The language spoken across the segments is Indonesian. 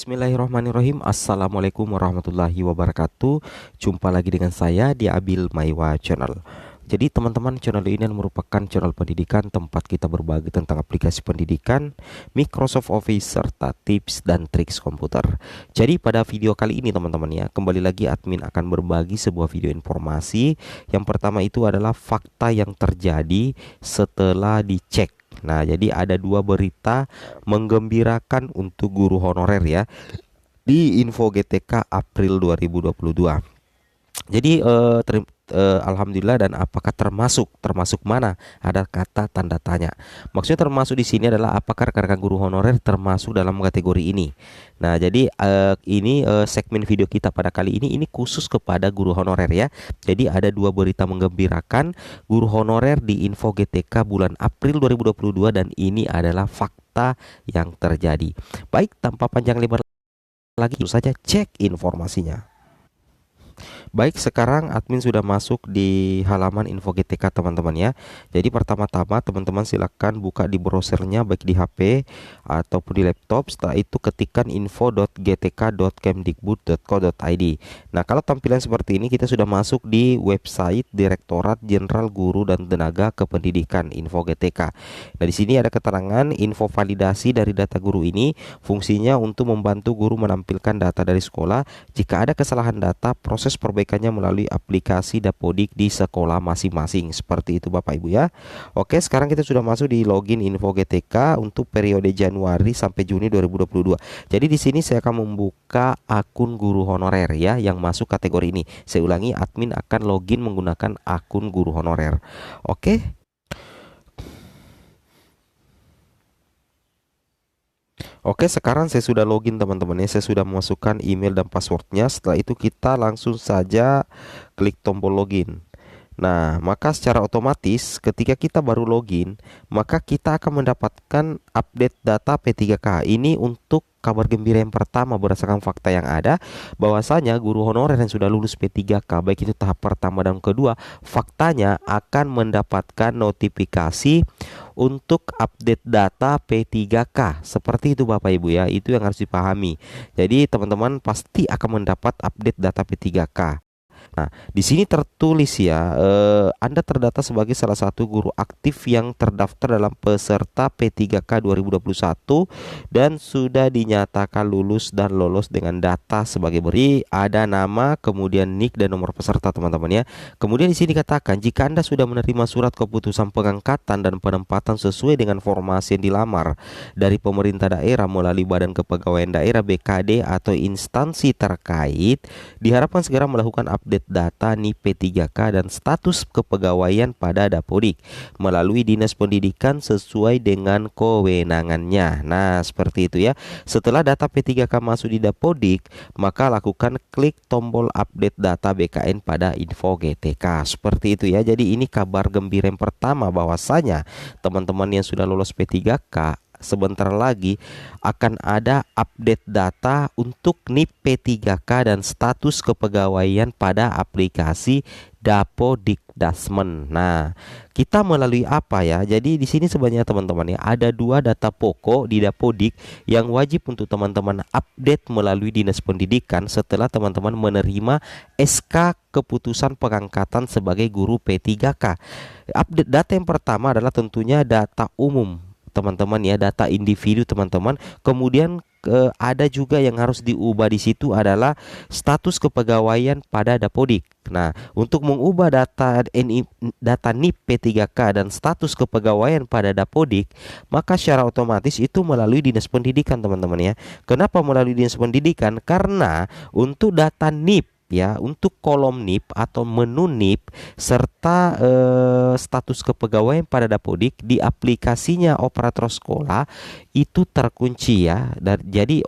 Bismillahirrahmanirrahim. Assalamualaikum warahmatullahi wabarakatuh. Jumpa lagi dengan saya di Abil Maiwa Channel. Jadi teman-teman, channel ini merupakan channel pendidikan tempat kita berbagi tentang aplikasi pendidikan, Microsoft Office, serta tips dan triks komputer. Jadi pada video kali ini teman-teman ya, kembali lagi admin akan berbagi sebuah video informasi. Yang pertama itu adalah fakta yang terjadi setelah dicek. Nah, jadi ada dua berita menggembirakan untuk guru honorer ya di Info GTK April 2022. Jadi alhamdulillah, dan apakah termasuk mana? Ada kata tanda tanya. Maksudnya termasuk di sini adalah apakah rekan-rekan guru honorer termasuk dalam kategori ini. Nah, jadi ini segmen video kita pada kali ini khusus kepada guru honorer ya. Jadi ada dua berita menggembirakan guru honorer di Info GTK bulan April 2022, dan ini adalah fakta yang terjadi. Baik, tanpa panjang lebar lagi, langsung saja cek informasinya. Baik, sekarang admin sudah masuk di halaman Info GTK teman-teman ya. Jadi pertama-tama teman-teman silakan buka di browsernya baik di HP ataupun di laptop. Setelah itu ketikkan info.gtk.kemdikbud.co.id. Nah, kalau tampilan seperti ini kita sudah masuk di website Direktorat Jenderal Guru dan Tenaga Kependidikan Info GTK. Nah, di sini ada keterangan info validasi dari data guru ini fungsinya untuk membantu guru menampilkan data dari sekolah. Jika ada kesalahan data, proses perbaikannya melalui aplikasi Dapodik di sekolah masing-masing. Seperti itu Bapak Ibu ya. Oke, sekarang kita sudah masuk di login Info GTK untuk periode Januari sampai Juni 2022. Jadi di sini saya akan membuka akun guru honorer ya yang masuk kategori ini. Saya ulangi, admin akan login menggunakan akun guru honorer. Oke. Oke, sekarang saya sudah login teman-teman ya. Saya sudah memasukkan email dan passwordnya. Setelah itu kita langsung saja klik tombol login. Nah, maka secara otomatis ketika kita baru login, maka kita akan mendapatkan update data P3K. Ini untuk kabar gembira yang pertama berdasarkan fakta yang ada, bahwasanya guru honorer yang sudah lulus P3K, baik itu tahap pertama dan kedua, faktanya akan mendapatkan notifikasi untuk update data P3K. Seperti itu Bapak Ibu ya, itu yang harus dipahami. Jadi teman-teman pasti akan mendapat update data P3K. Nah, di sini tertulis ya, Anda terdata sebagai salah satu guru aktif yang terdaftar dalam peserta P3K 2021 dan sudah dinyatakan lulus dan lolos dengan data sebagai beri, ada nama, kemudian NIK dan nomor peserta teman-teman ya. Kemudian di sini dikatakan jika Anda sudah menerima surat keputusan pengangkatan dan penempatan sesuai dengan formasi yang dilamar dari pemerintah daerah melalui Badan Kepegawaian Daerah BKD atau instansi terkait, diharapkan segera melakukan update data NIP P3K dan status kepegawaian pada Dapodik melalui Dinas Pendidikan sesuai dengan kewenangannya. Nah, seperti itu ya. Setelah data P3K masuk di Dapodik, maka lakukan klik tombol update data BKN pada Info GTK. Seperti itu ya. Jadi ini kabar gembira yang pertama, bahwasanya teman-teman yang sudah lolos P3K sebentar lagi akan ada update data untuk NIP P3K dan status kepegawaian pada aplikasi Dapodikdasmen. Nah, kita melalui apa ya? Jadi di sini sebenarnya teman-teman ya, ada dua data pokok di Dapodik yang wajib untuk teman-teman update melalui Dinas Pendidikan setelah teman-teman menerima SK keputusan pengangkatan sebagai guru P3K. Update data yang pertama adalah tentunya data umum teman-teman ya, data individu teman-teman. Kemudian ada juga yang harus diubah di situ adalah status kepegawaian pada Dapodik. Nah, untuk mengubah data NIP P3K dan status kepegawaian pada Dapodik, maka secara otomatis itu melalui Dinas Pendidikan teman-teman ya. Kenapa melalui Dinas Pendidikan? Karena untuk data NIP ya, untuk kolom NIP atau menu NIP serta status kepegawaian pada Dapodik di aplikasinya operator sekolah itu terkunci ya. Dan jadi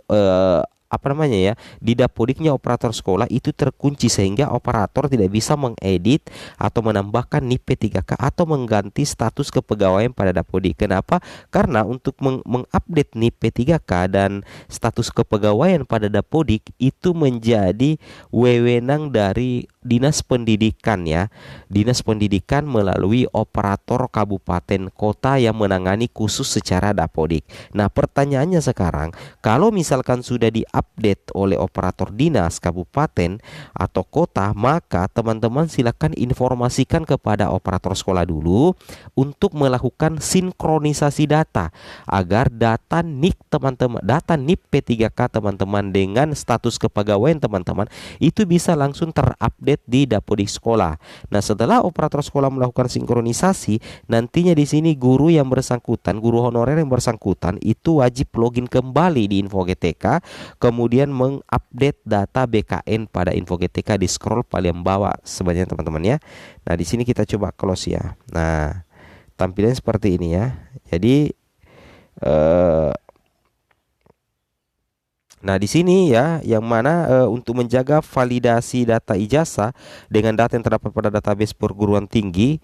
di Dapodiknya operator sekolah itu terkunci sehingga operator tidak bisa mengedit atau menambahkan NIP P3K atau mengganti status kepegawaian pada Dapodik. Kenapa? Karena untuk mengupdate NIP P3K dan status kepegawaian pada Dapodik itu menjadi wewenang dari Dinas Pendidikan ya. Dinas Pendidikan melalui operator kabupaten kota yang menangani khusus secara Dapodik. Nah, pertanyaannya sekarang, kalau misalkan sudah di terupdate oleh operator dinas kabupaten atau kota, maka teman-teman silakan informasikan kepada operator sekolah dulu untuk melakukan sinkronisasi data agar data NIK teman-teman, data NIP P3K teman-teman dengan status kepegawaian teman-teman itu bisa langsung terupdate di Dapodik sekolah. Nah, setelah operator sekolah melakukan sinkronisasi, nantinya di sini guru yang bersangkutan, guru honorer yang bersangkutan itu wajib login kembali di Info GTK, kemudian mengupdate data BKN pada Info GTK di scroll paling bawah sebenarnya teman-teman ya. Nah, di sini kita coba close ya. Nah, tampilan seperti ini ya. Jadi nah, di sini ya, yang mana untuk menjaga validasi data ijazah dengan data yang terdapat pada database perguruan tinggi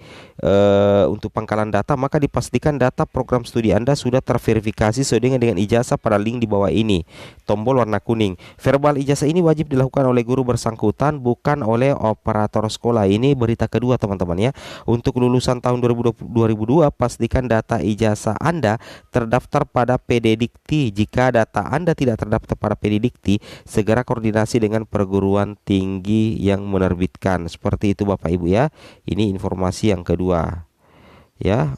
untuk pangkalan data, maka dipastikan data program studi Anda sudah terverifikasi sesuai dengan ijazah pada link di bawah ini, tombol warna kuning. Verbal ijazah ini wajib dilakukan oleh guru bersangkutan, bukan oleh operator sekolah. Ini berita kedua teman-teman ya. Untuk lulusan tahun 2002, pastikan data ijazah Anda terdaftar pada PD Dikti. Jika data Anda tidak terdaftar pada PD Dikti, segera koordinasi dengan perguruan tinggi yang menerbitkan. Seperti itu Bapak Ibu ya. Ini informasi yang kedua ya.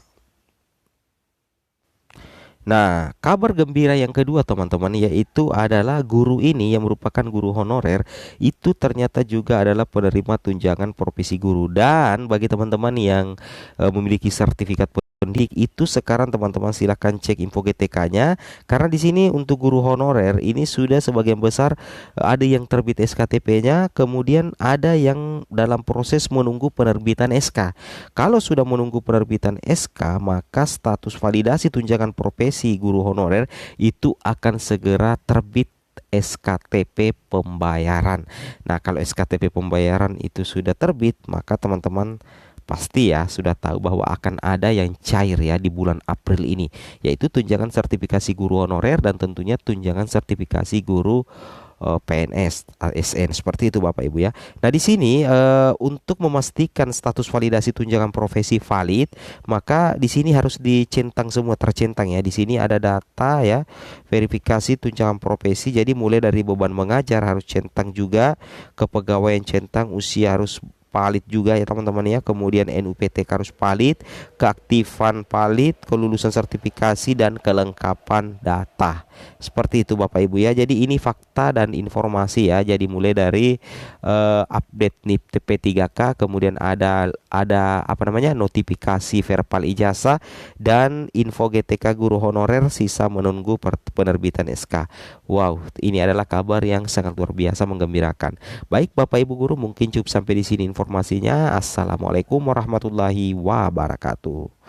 Nah, kabar gembira yang kedua teman-teman yaitu adalah guru ini yang merupakan guru honorer itu ternyata juga adalah penerima tunjangan profesi guru. Dan bagi teman-teman yang memiliki sertifikat pendidik itu sekarang teman-teman silahkan cek Info GTK-nya, karena di sini untuk guru honorer ini sudah sebagian besar ada yang terbit SKTP-nya, kemudian ada yang dalam proses menunggu penerbitan SK. Kalau sudah menunggu penerbitan SK, maka status validasi tunjangan profesi guru honorer itu akan segera terbit SKTP pembayaran. Nah, kalau SKTP pembayaran itu sudah terbit, maka teman-teman pasti ya sudah tahu bahwa akan ada yang cair ya di bulan April ini, yaitu tunjangan sertifikasi guru honorer dan tentunya tunjangan sertifikasi guru PNS, ASN, seperti itu Bapak Ibu ya. Nah, di sini untuk memastikan status validasi tunjangan profesi valid, maka di sini harus dicentang semua, tercentang ya. Di sini ada data ya, verifikasi tunjangan profesi. Jadi mulai dari beban mengajar harus centang juga, kepegawaian centang, usia harus valid juga ya teman-teman ya. Kemudian NUPTK harus valid, keaktifan valid, kelulusan sertifikasi dan kelengkapan data. Seperti itu Bapak Ibu ya. Jadi ini fakta dan informasi ya. Jadi mulai dari update NIP P3K, kemudian ada apa namanya, notifikasi verbal ijazah dan Info GTK guru honorer sisa menunggu penerbitan SK. Wow, ini adalah kabar yang sangat luar biasa menggembirakan. Baik Bapak Ibu guru, mungkin cukup sampai di sini informasinya. Assalamualaikum warahmatullahi wabarakatuh.